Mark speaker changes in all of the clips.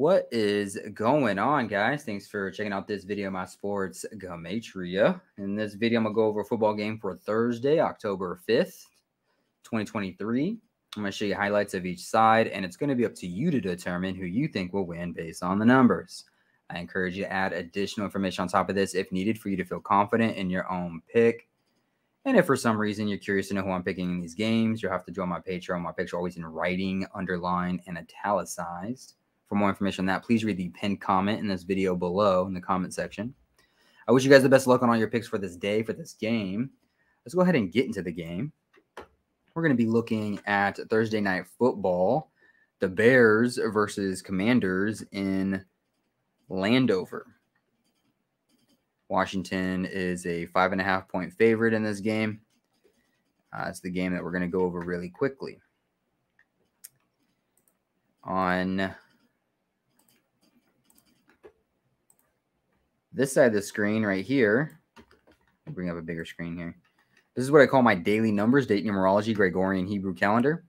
Speaker 1: What is going on, guys? Thanks for checking out this video of my sports Gematria. In this video, I'm going to go over a football game for Thursday, October 5th, 2023. I'm going to show you highlights of each side, and it's going to be up to you to determine who you think will win based on the numbers. I encourage you to add additional information on top of this if needed for you to feel confident in your own pick. And if for some reason you're curious to know who I'm picking in these games, you'll have to join my Patreon. My picks are always in writing, underlined, and italicized. For more information on that, please read the pinned comment in this video below in the comment section. I wish you guys the best of luck on all your picks for this day, for this game. Let's go ahead and get into the game. We're going to be looking at Thursday Night Football, the Bears versus Commanders in Landover. Washington is a 5.5-point favorite in this game. It's the game that we're going to go over really quickly. On this side of the screen right here, I'll bring up a bigger screen here. This is what I call my daily numbers, date numerology, Gregorian Hebrew calendar.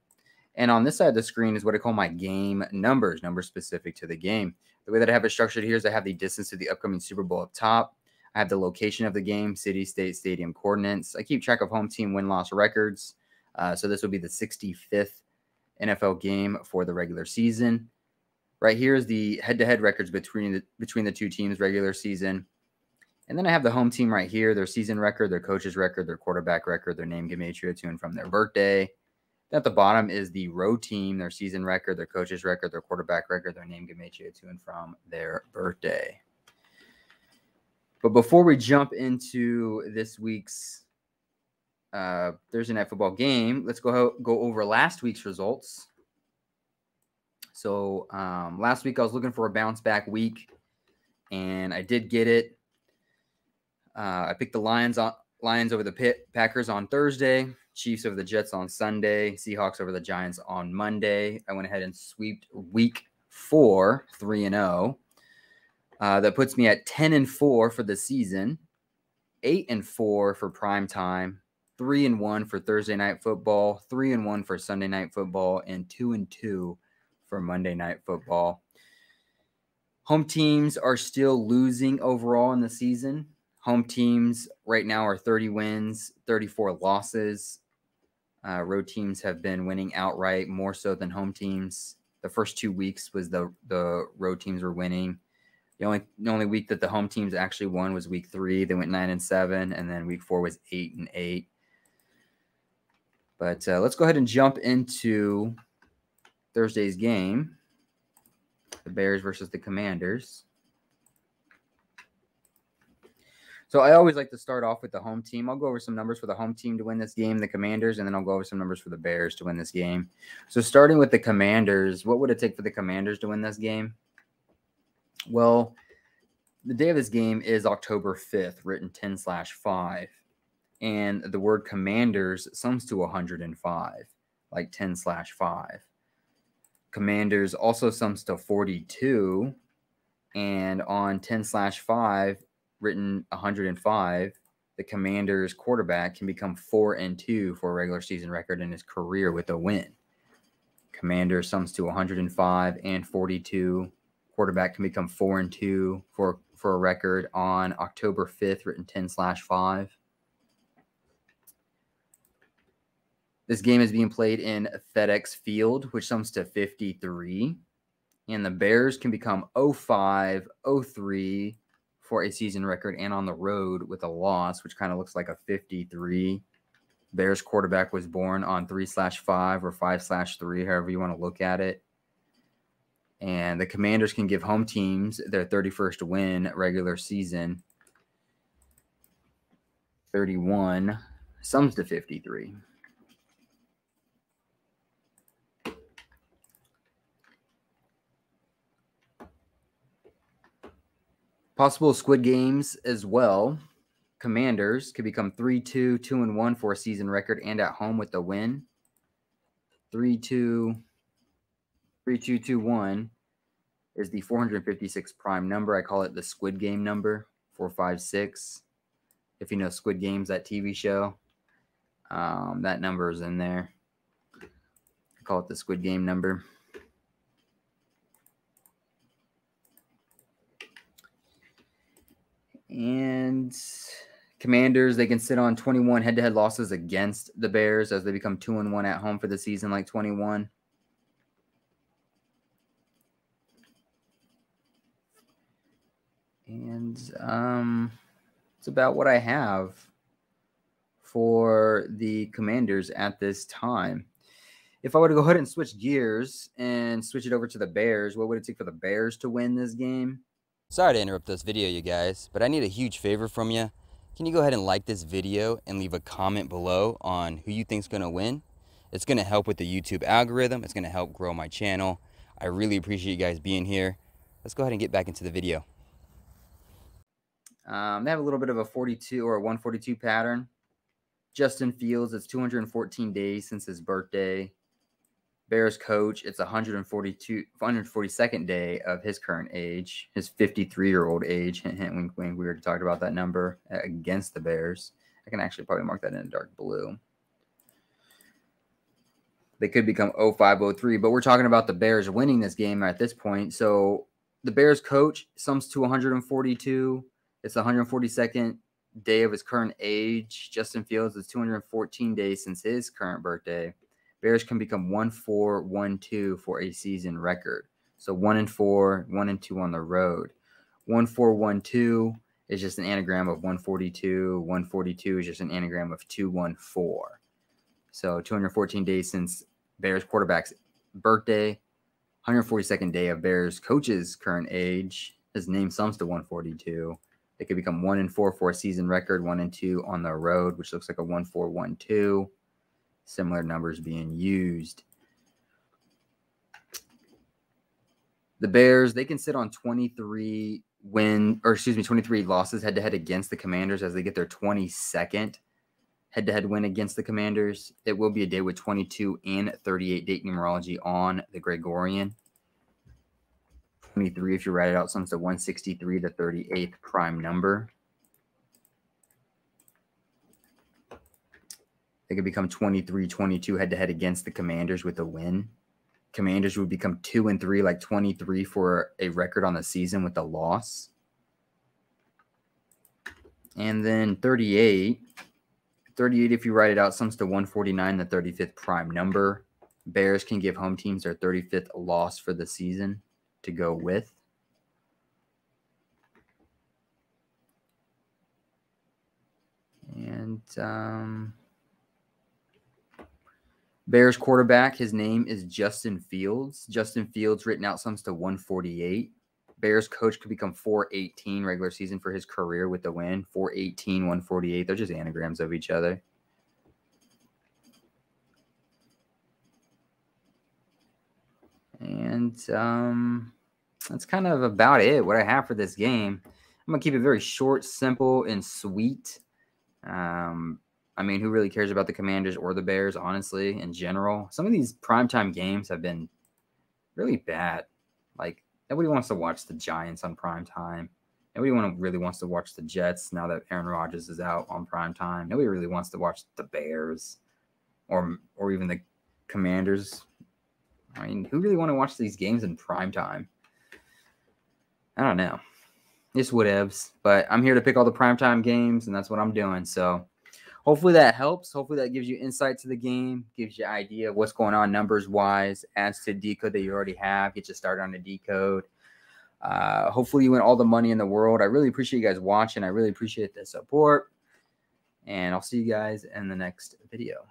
Speaker 1: And on this side of the screen is what I call my game numbers, numbers specific to the game. The way that I have it structured here is I have the distance to the upcoming Super Bowl up top. I have the location of the game, city, state, stadium coordinates. I keep track of home team win-loss records. So this will be the 65th NFL game for the regular season. Right here is the head-to-head records between the two teams, regular season. And then I have the home team right here, their season record, their coach's record, their quarterback record, their name Gematria to and from their birthday. At the bottom is the road team, their season record, their coach's record, their quarterback record, their name Gematria to and from their birthday. But before we jump into this week's Thursday Night Football game, let's go over last week's results. So last week I was looking for a bounce back week, and I did get it. I picked the Lions over the Packers on Thursday, Chiefs over the Jets on Sunday, Seahawks over the Giants on Monday. I went ahead and sweeped week 4, 3-0. That puts me at 10-4 for the season, 8-4 for prime time, 3-1 for Thursday Night Football, 3-1 for Sunday Night Football, and 2-2 for Monday Night Football. Home teams are still losing overall in the season. Home teams right now are 30 wins, 34 losses. Road teams have been winning outright, more so than home teams. The first 2 weeks was the road teams were winning. The only week that the home teams actually won was week 3. They went 9-7, and then week 4 was 8-8. But let's go ahead and jump into Thursday's game, the Bears versus the Commanders. So I always like to start off with the home team. I'll go over some numbers for the home team to win this game, the Commanders, and then I'll go over some numbers for the Bears to win this game. So starting with the Commanders, what would it take for the Commanders to win this game? Well, the day of this game is October 5th, written 10/5. And the word Commanders sums to 105, like 10/5. Commanders also sums to 42. And on 10/5, written 105, the Commanders quarterback can become 4-2 for a regular season record in his career with a win. Commanders sums to 105 and 42. Quarterback can become 4-2 for a record on October 5th, written 10/5. This game is being played in FedEx Field, which sums to 53. And the Bears can become 05-03 for a season record and on the road with a loss, which kind of looks like a 53. Bears quarterback was born on 3/5 or 5/3, however you want to look at it. And the Commanders can give home teams their 31st win regular season. 31 sums to 53. Possible squid games as well. Commanders could become 3-2, 2-1 for a season record and at home with the win. 3-2, 2-1 is the 456 prime number. I call it the Squid Game number, 456. If you know Squid Games, that TV show, that number is in there. I call it the Squid Game number. And Commanders, they can sit on 21 head-to-head losses against the Bears as they become 2-1 at home for the season, like 21. And it's about what I have for the Commanders at this time. If I were to go ahead and switch gears and switch it over to the Bears, what would it take for the Bears to win this game?
Speaker 2: Sorry to interrupt this video, you guys, but I need a huge favor from you. Can you go ahead and like this video and leave a comment below on who you think's going to win? It's going to help with the YouTube algorithm. It's going to help grow my channel. I really appreciate you guys being here. Let's go ahead and get back into the video.
Speaker 1: They have a little bit of a 42 or a 142 pattern. Justin Fields, it's 214 days since his birthday. Bears coach, it's 142nd day of his current age, his 53-year-old age. Hint, hint, wink, wink. We already talked about that number against the Bears. I can actually probably mark that in dark blue. They could become 05-03, but we're talking about the Bears winning this game at this point. So the Bears coach sums to 142. It's the 142nd day of his current age. Justin Fields is 214 days since his current birthday. Bears can become 1-4-1-2 for a season record. So 1-4, 1-2 on the road. 1-4-1-2 is just an anagram of 142. 142 is just an anagram of 2-1-4. So 214 days since Bears quarterback's birthday. 142nd day of Bears coach's current age. His name sums to 142. They could become 1-4 for a season record. 1-2 on the road, which looks like a 1-4-1-2. Similar numbers being used. The Bears, they can sit on 23 losses head-to-head against the Commanders as they get their 22nd head-to-head win against the Commanders. It will be a day with 22 and 38 date numerology on the Gregorian. 23, if you write it out, sums to 163, the 38th prime number. They could become 23-22 head-to-head against the Commanders with a win. Commanders would become 2-3, like 23 for a record on the season with a loss. And then 38, if you write it out, sums to 149, the 35th prime number. Bears can give home teams their 35th loss for the season to go with. And Bears quarterback, his name is Justin Fields. Justin Fields written out sums to 148. Bears coach could become 418 regular season for his career with the win. 418, 148. They're just anagrams of each other. And that's kind of about it, what I have for this game. I'm going to keep it very short, simple, and sweet. I mean, who really cares about the Commanders or the Bears, honestly, in general? Some of these primetime games have been really bad. Like, nobody wants to watch the Giants on primetime. Nobody really wants to watch the Jets now that Aaron Rodgers is out on primetime. Nobody really wants to watch the Bears or even the Commanders. I mean, who really want to watch these games in primetime? I don't know. It's whatevs. But I'm here to pick all the primetime games, and that's what I'm doing. So hopefully that helps. Hopefully that gives you insight to the game, gives you an idea of what's going on numbers-wise, adds to the decode that you already have, get you started on the decode. Hopefully you win all the money in the world. I really appreciate you guys watching. I really appreciate the support. And I'll see you guys in the next video.